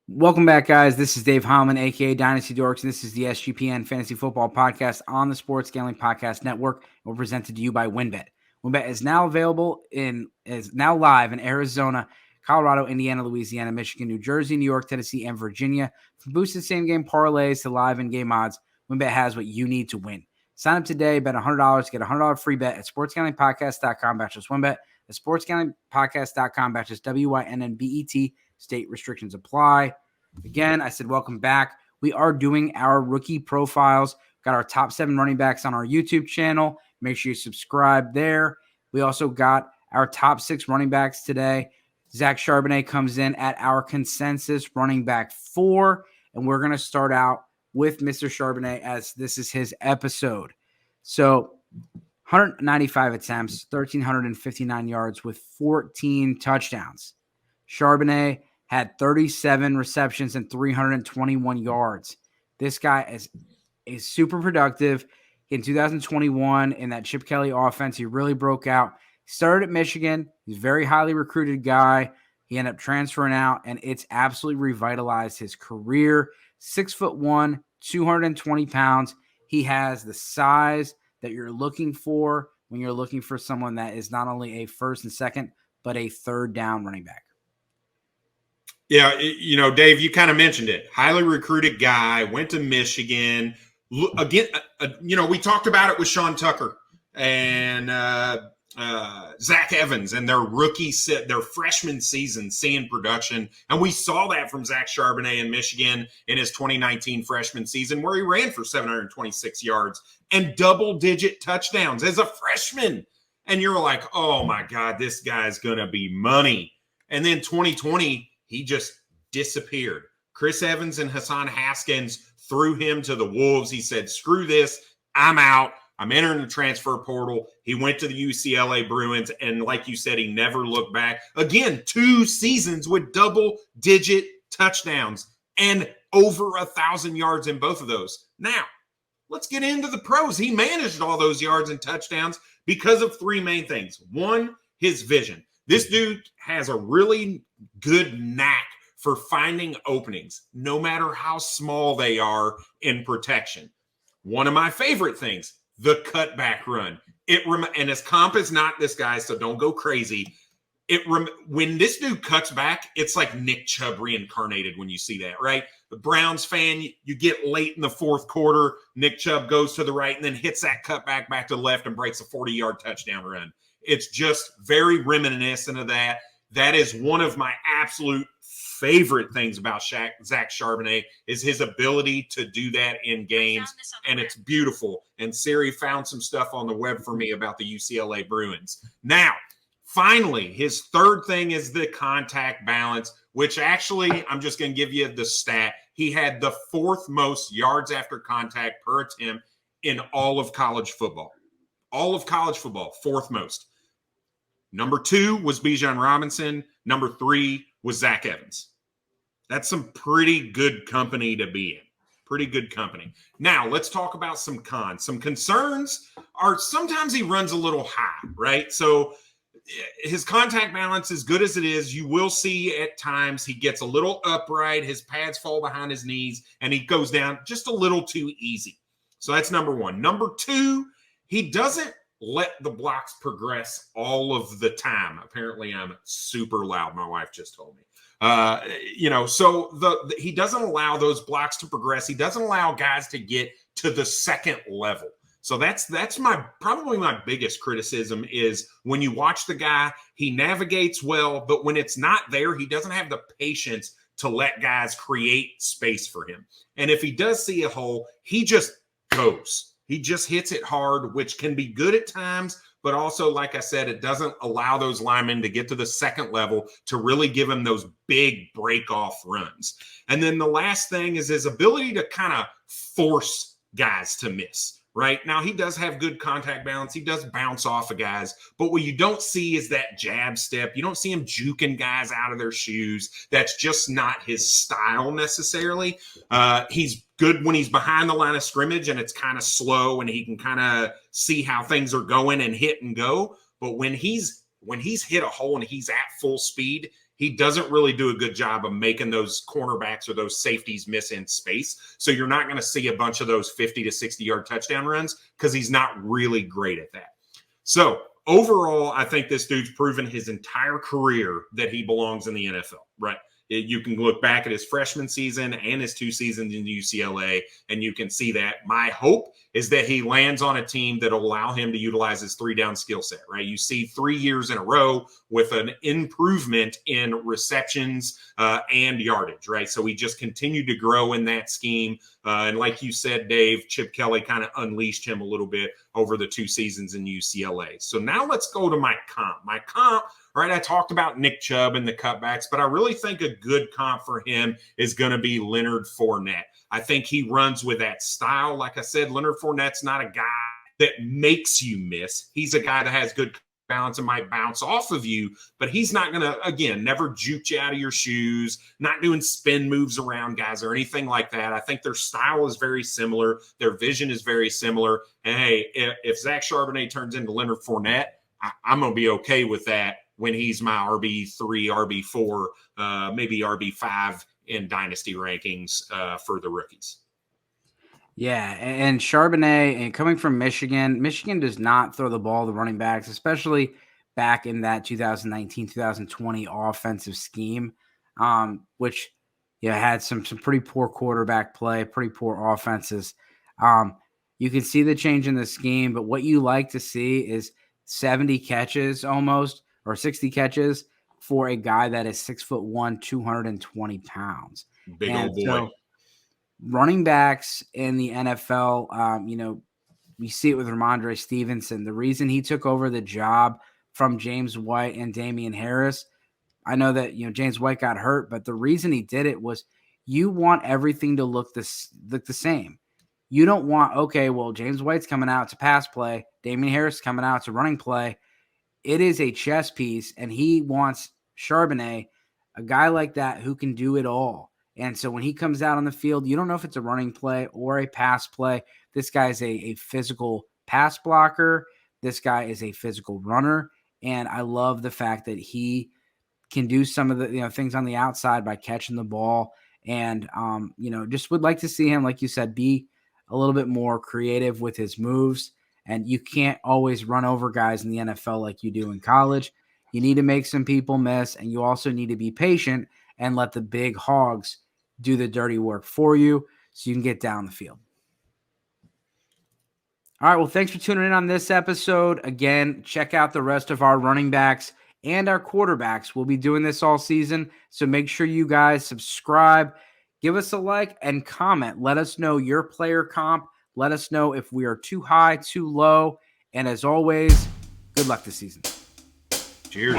Welcome back, guys. This is Dave Holman, a.k.a. Dynasty Dorks, and this is the SGPN Fantasy Football Podcast on the Sports Gambling Podcast Network. We're presented to you by WynnBET. WynnBET is now live in Arizona, Colorado, Indiana, Louisiana, Michigan, New Jersey, New York, Tennessee, and Virginia. From boosted same-game parlays to live and game odds, WynnBET has what you need to win. Sign up today, bet $100 to get a $100 free bet at sportsgamblingpodcast.com/WynnBET. That's sportsgamblingpodcast.com/WYNNBET. State restrictions apply. Again, I said welcome back. We are doing our rookie profiles. Got our top 7 running backs on our YouTube channel. Make sure you subscribe there. We also got our top 6 running backs today. Zach Charbonnet comes in at our consensus running back 4. And we're going to start out with Mr. Charbonnet as this is his episode. So 195 attempts, 1,359 yards with 14 touchdowns. Charbonnet had 37 receptions and 321 yards. This guy is super productive. In 2021, in that Chip Kelly offense, he really broke out. He started at Michigan. He's a very highly recruited guy. He ended up transferring out, and it's absolutely revitalized his career. 6'1", 220 pounds. He has the size that you're looking for when you're looking for someone that is not only a first and second, but a third down running back. Yeah, Dave, you kind of mentioned it. Highly recruited guy, went to Michigan. Again, we talked about it with Sean Tucker and Zach Evans and their their freshman season seeing production. And we saw that from Zach Charbonnet in Michigan in his 2019 freshman season where he ran for 726 yards and double-digit touchdowns as a freshman. And you're like, oh, my God, this guy's going to be money. And then 2020, he just disappeared. Chris Evans and Hassan Haskins threw him to the wolves. He said, screw this. I'm out. I'm entering the transfer portal. He went to the UCLA Bruins, and like you said, he never looked back. Again, 2 seasons with double-digit touchdowns and over 1,000 yards in both of those. Now, let's get into the pros. He managed all those yards and touchdowns because of 3 main things. 1, his vision. This dude has a really good knack for finding openings, no matter how small they are in protection. One of my favorite things, the cutback run. And his comp is not this guy, so don't go crazy. When this dude cuts back, it's like Nick Chubb reincarnated when you see that, right? The Browns fan, you get late in the 4th quarter, Nick Chubb goes to the right and then hits that cutback back to the left and breaks a 40-yard touchdown run. It's just very reminiscent of that. That is one of my absolute favorite things about Zach Charbonnet is his ability to do that in games, and it's beautiful. And Siri found some stuff on the web for me about the UCLA Bruins. Now, finally, his third thing is the contact balance, which actually, I'm just going to give you the stat. He had the 4th most yards after contact per attempt in all of college football. All of college football, 4th most. Number 2 was Bijan Robinson. Number 3 was Zach Evans. That's some pretty good company to be in. Pretty good company. Now, let's talk about some cons. Some concerns are sometimes he runs a little high, right? So his contact balance, as good as it is, you will see at times he gets a little upright, his pads fall behind his knees, and he goes down just a little too easy. So that's number 1. Number 2, he doesn't let the blocks progress all of the time. Apparently, I'm super loud. My wife just told me. So he doesn't allow those blocks to progress. He doesn't allow guys to get to the second level. So that's probably my biggest criticism is when you watch the guy, he navigates well, but when it's not there, he doesn't have the patience to let guys create space for him. And if he does see a hole, he just goes. He just hits it hard, which can be good at times, but also, like I said, it doesn't allow those linemen to get to the second level to really give him those big break-off runs. And then the last thing is his ability to kind of force guys to miss. Right now, he does have good contact balance. He does bounce off of guys. But what you don't see is that jab step. You don't see him juking guys out of their shoes. That's just not his style necessarily. He's good when he's behind the line of scrimmage and it's kind of slow and he can kind of see how things are going and hit and go. But when he's hit a hole and he's at full speed, he doesn't really do a good job of making those cornerbacks or those safeties miss in space. So you're not going to see a bunch of those 50 to 60-yard touchdown runs because he's not really great at that. So overall, I think this dude's proven his entire career that he belongs in the NFL, right? You can look back at his freshman season and his 2 seasons in UCLA, and you can see that. My hope is that he lands on a team that will allow him to utilize his 3-down skill set, right? You see 3 years in a row with an improvement in receptions and yardage, right? So he just continued to grow in that scheme. And like you said, Dave, Chip Kelly kind of unleashed him a little bit over the 2 seasons in UCLA. So now let's go to my comp. My comp, right, I talked about Nick Chubb and the cutbacks, but I really think a good comp for him is going to be Leonard Fournette. I think he runs with that style. Like I said, Leonard Fournette's not a guy that makes you miss. He's a guy that has good balance and might bounce off of you, but he's not going to, again, never juke you out of your shoes, not doing spin moves around guys or anything like that. I think their style is very similar. Their vision is very similar. And hey, if Zach Charbonnet turns into Leonard Fournette, I'm going to be okay with that when he's my RB3, RB4, maybe RB5 in dynasty rankings for the rookies. Yeah, and Charbonnet, and coming from Michigan does not throw the ball to running backs, especially back in that 2019-2020 offensive scheme, which had some pretty poor quarterback play, pretty poor offenses. You can see the change in the scheme, but what you like to see is 70 catches almost, or 60 catches for a guy that is 6'1", 220 pounds. Big old boy. So, running backs in the NFL, we see it with Ramondre Stevenson. The reason he took over the job from James White and Damian Harris, I know that James White got hurt, but the reason he did it was you want everything to look the same. You don't want, okay, well, James White's coming out to pass play, Damian Harris coming out to running play. It is a chess piece, and he wants Charbonnet, a guy like that who can do it all. And so when he comes out on the field, you don't know if it's a running play or a pass play. This guy is a physical pass blocker. This guy is a physical runner. And I love the fact that he can do some of the things on the outside by catching the ball. And, just would like to see him, like you said, be a little bit more creative with his moves. And you can't always run over guys in the NFL like you do in college. You need to make some people miss, and you also need to be patient and let the big hogs do the dirty work for you so you can get down the field. All right, well, thanks for tuning in on this episode. Again, check out the rest of our running backs and our quarterbacks. We'll be doing this all season, so make sure you guys subscribe, give us a like, and comment. Let us know your player comp. Let us know if we are too high, too low. And as always, good luck this season. Cheers.